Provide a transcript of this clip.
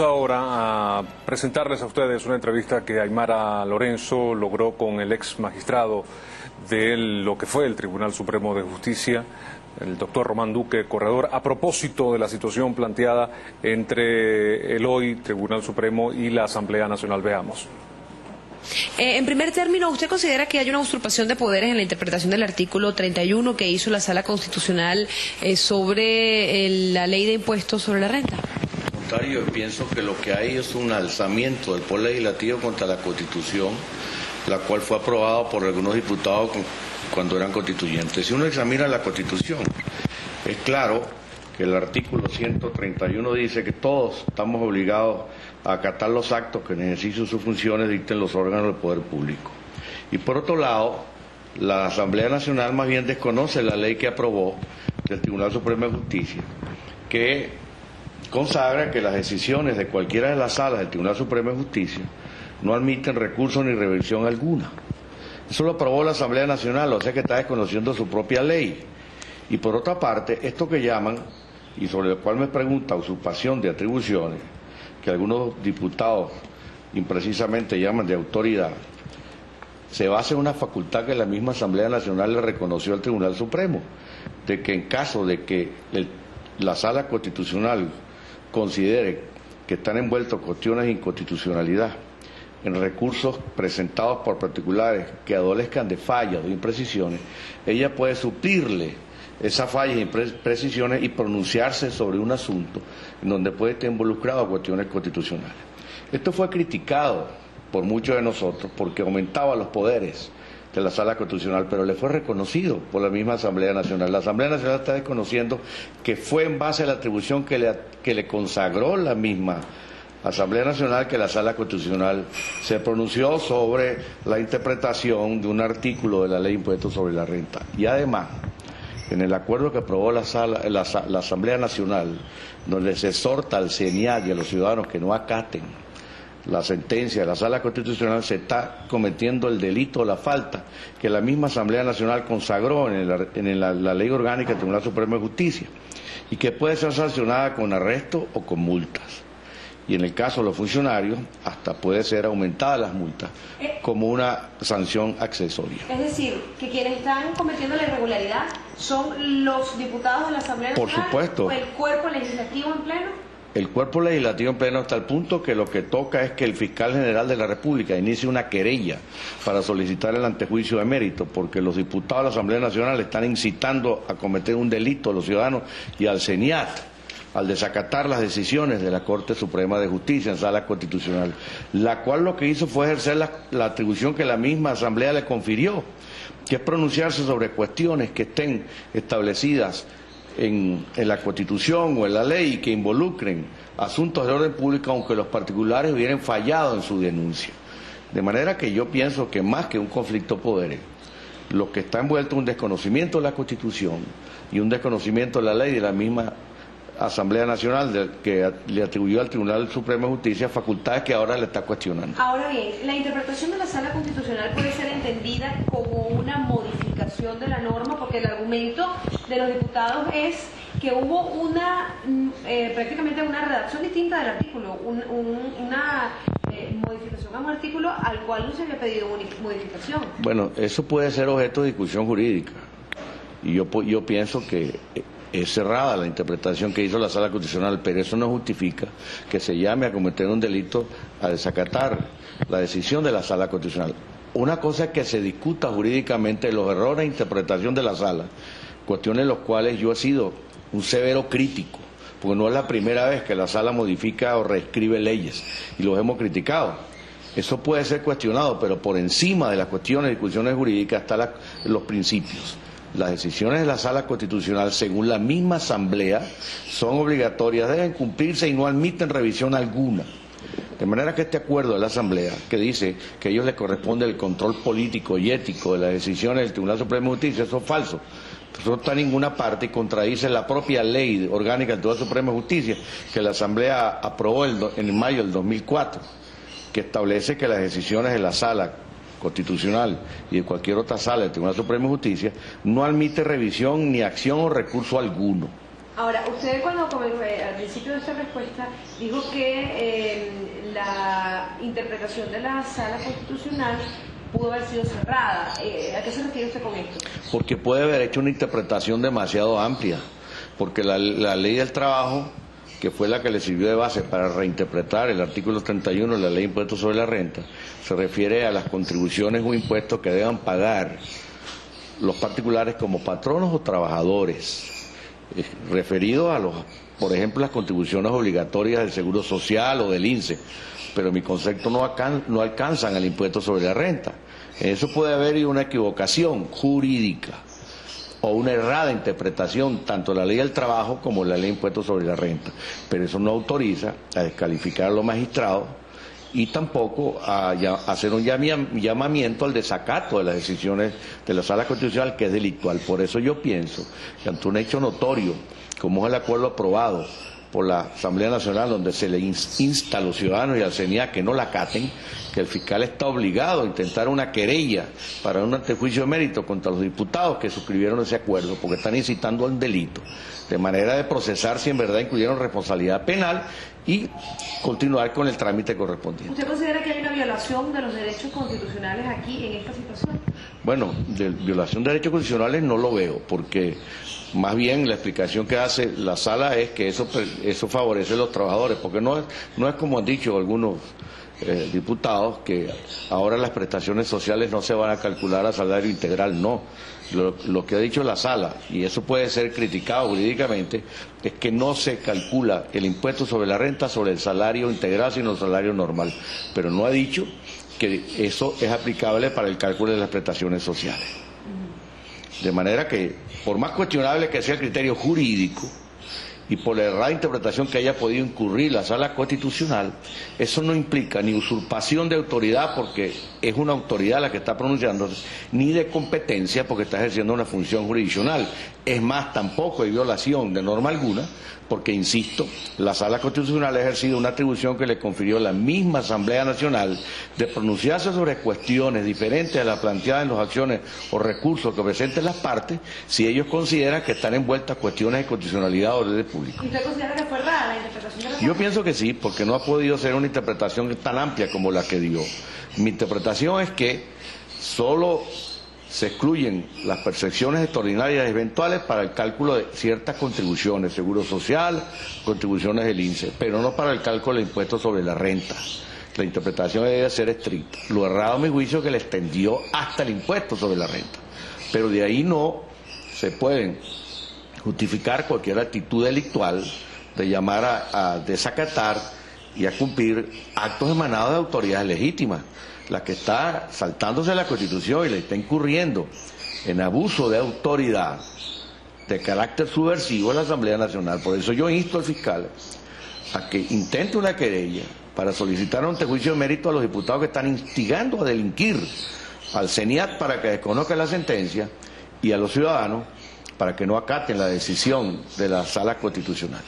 Vamos ahora a presentarles a ustedes una entrevista que Aymara Lorenzo logró con el ex magistrado de lo que fue el Tribunal Supremo de Justicia, el doctor Román Duque Corredor, a propósito de la situación planteada entre el hoy Tribunal Supremo y la Asamblea Nacional. Veamos. En primer término, ¿usted considera que hay una usurpación de poderes en la interpretación del artículo 31 que hizo la Sala Constitucional sobre la ley de impuestos sobre la renta? Yo pienso que lo que hay es un alzamiento del poder legislativo contra la Constitución, la cual fue aprobada por algunos diputados cuando eran constituyentes. Si uno examina la Constitución, es claro que el artículo 131 dice que todos estamos obligados a acatar los actos que en ejercicio de sus funciones dicten los órganos del poder público. Y por otro lado, la Asamblea Nacional más bien desconoce la ley que aprobó del Tribunal Supremo de Justicia, que consagra que las decisiones de cualquiera de las salas del Tribunal Supremo de Justicia no admiten recurso ni revisión alguna. Eso lo aprobó la Asamblea Nacional, o sea que está desconociendo su propia ley. Y por otra parte, esto que llaman, y sobre lo cual me pregunta, usurpación de atribuciones, que algunos diputados imprecisamente llaman de autoridad, se basa en una facultad que la misma Asamblea Nacional le reconoció al Tribunal Supremo, de que en caso de que la Sala Constitucional considere que están envueltos cuestiones de inconstitucionalidad en recursos presentados por particulares que adolezcan de fallas o de imprecisiones, ella puede suplirle esas fallas y imprecisiones y pronunciarse sobre un asunto en donde puede estar involucrado cuestiones constitucionales. Esto fue criticado por muchos de nosotros porque aumentaba los poderes de la Sala Constitucional, pero le fue reconocido por la misma Asamblea Nacional. La Asamblea Nacional está desconociendo que fue en base a la atribución que le consagró la misma Asamblea Nacional que la Sala Constitucional se pronunció sobre la interpretación de un artículo de la Ley de Impuestos sobre la Renta. Y además, en el acuerdo que aprobó la Asamblea Nacional, donde se exhorta al CENIAT y a los ciudadanos que no acaten la sentencia de la Sala Constitucional, se está cometiendo el delito o la falta que la misma Asamblea Nacional consagró en la Ley Orgánica del Tribunal Supremo de Justicia y que puede ser sancionada con arresto o con multas. Y en el caso de los funcionarios, hasta puede ser aumentada las multas como una sanción accesoria. Es decir, que quienes están cometiendo la irregularidad son los diputados de la Asamblea Nacional. Por supuesto. ¿O el cuerpo legislativo en pleno? El cuerpo legislativo en pleno hasta el punto que lo que toca es que el fiscal general de la República inicie una querella para solicitar el antejuicio de mérito, porque los diputados de la Asamblea Nacional están incitando a cometer un delito a los ciudadanos y al CENIAT al desacatar las decisiones de la Corte Suprema de Justicia en Sala Constitucional, la cual lo que hizo fue ejercer la atribución que la misma Asamblea le confirió, que es pronunciarse sobre cuestiones que estén establecidas en la Constitución o en la ley que involucren asuntos de orden público, aunque los particulares hubieran fallado en su denuncia. De manera que yo pienso que más que un conflicto de poderes, lo que está envuelto es un desconocimiento de la Constitución y un desconocimiento de la ley de la misma Asamblea Nacional que le atribuyó al Tribunal Supremo de Justicia facultades que ahora le está cuestionando. Ahora bien, la interpretación de la Sala Constitucional puede ser entendida como una modificación de la norma, porque el argumento de los diputados es que hubo prácticamente una redacción distinta del artículo, una modificación a un artículo al cual no se había pedido modificación. Bueno, eso puede ser objeto de discusión jurídica y yo pienso que es cerrada la interpretación que hizo la Sala Constitucional, pero eso no justifica que se llame a cometer un delito a desacatar la decisión de la Sala Constitucional. Una cosa es que se discuta jurídicamente los errores de interpretación de la Sala, cuestiones en las cuales yo he sido un severo crítico, porque no es la primera vez que la Sala modifica o reescribe leyes, y los hemos criticado. Eso puede ser cuestionado, pero por encima de las cuestiones de discusiones jurídicas están los principios. Las decisiones de la Sala Constitucional, según la misma Asamblea, son obligatorias, deben cumplirse y no admiten revisión alguna. De manera que este acuerdo de la Asamblea, que dice que a ellos les corresponde el control político y ético de las decisiones del Tribunal Supremo de Justicia, eso es falso. Eso no está en ninguna parte y contradice la propia ley orgánica del Tribunal Supremo de Justicia, que la Asamblea aprobó en mayo del 2004, que establece que las decisiones de la Sala Constitucional y de cualquier otra sala del Tribunal Supremo de Justicia no admite revisión ni acción o recurso alguno. Ahora, usted cuando al principio de esta respuesta dijo que la interpretación de la Sala Constitucional pudo haber sido cerrada. ¿A qué se refiere usted con esto? Porque puede haber hecho una interpretación demasiado amplia, porque la ley del trabajo, que fue la que le sirvió de base para reinterpretar el artículo 31 de la ley de impuestos sobre la renta, se refiere a las contribuciones o impuestos que deban pagar los particulares como patronos o trabajadores, referido a por ejemplo, las contribuciones obligatorias del Seguro Social o del INSEE, pero mi concepto no alcanzan al impuesto sobre la renta. En eso puede haber una equivocación jurídica o una errada interpretación tanto de la ley del trabajo como de la ley de impuestos sobre la renta, pero eso no autoriza a descalificar a los magistrados y tampoco a hacer un llamamiento al desacato de las decisiones de la Sala Constitucional, que es delictual. Por eso yo pienso que ante un hecho notorio, como es el acuerdo aprobado por la Asamblea Nacional, donde se le insta a los ciudadanos y al CENIAC que no la acaten, que el fiscal está obligado a intentar una querella para un antejuicio de mérito contra los diputados que suscribieron ese acuerdo, porque están incitando al delito, de manera de procesar si en verdad incluyeron responsabilidad penal y continuar con el trámite correspondiente. ¿Usted considera que hay una violación de los derechos constitucionales aquí en esta situación? Bueno, de violación de derechos constitucionales no lo veo, porque más bien la explicación que hace la sala es que eso favorece a los trabajadores, porque no es como han dicho algunos diputados, que ahora las prestaciones sociales no se van a calcular a salario integral, no. Lo que ha dicho la sala, y eso puede ser criticado jurídicamente, es que no se calcula el impuesto sobre la renta sobre el salario integral, sino el salario normal, pero no ha dicho que eso es aplicable para el cálculo de las prestaciones sociales. De manera que, por más cuestionable que sea el criterio jurídico y por la errada interpretación que haya podido incurrir la Sala Constitucional, eso no implica ni usurpación de autoridad, porque es una autoridad la que está pronunciándose, ni de competencia, porque está ejerciendo una función jurisdiccional. Es más, tampoco hay violación de norma alguna, porque, insisto, la Sala Constitucional ha ejercido una atribución que le confirió la misma Asamblea Nacional de pronunciarse sobre cuestiones diferentes a las planteadas en las acciones o recursos que presenten las partes, si ellos consideran que están envueltas cuestiones de constitucionalidad o de orden público. ¿Y usted considera que fue errada la interpretación de la Sala? Yo pienso que sí, porque no ha podido ser una interpretación tan amplia como la que dio. Mi interpretación es que solo se excluyen las percepciones extraordinarias y eventuales para el cálculo de ciertas contribuciones, Seguro Social, contribuciones del INSEE, pero no para el cálculo del impuesto sobre la renta. La interpretación debe ser estricta. Lo errado, a mi juicio, es que le extendió hasta el impuesto sobre la renta. Pero de ahí no se pueden justificar cualquier actitud delictual de llamar a desacatar y a cumplir actos emanados de autoridades legítimas. La que está saltándose la Constitución y le está incurriendo en abuso de autoridad de carácter subversivo a la Asamblea Nacional. Por eso yo insto al fiscal a que intente una querella para solicitar un antejuicio de mérito a los diputados que están instigando a delinquir, al CENIAT para que desconozca la sentencia y a los ciudadanos para que no acaten la decisión de la Sala Constitucional.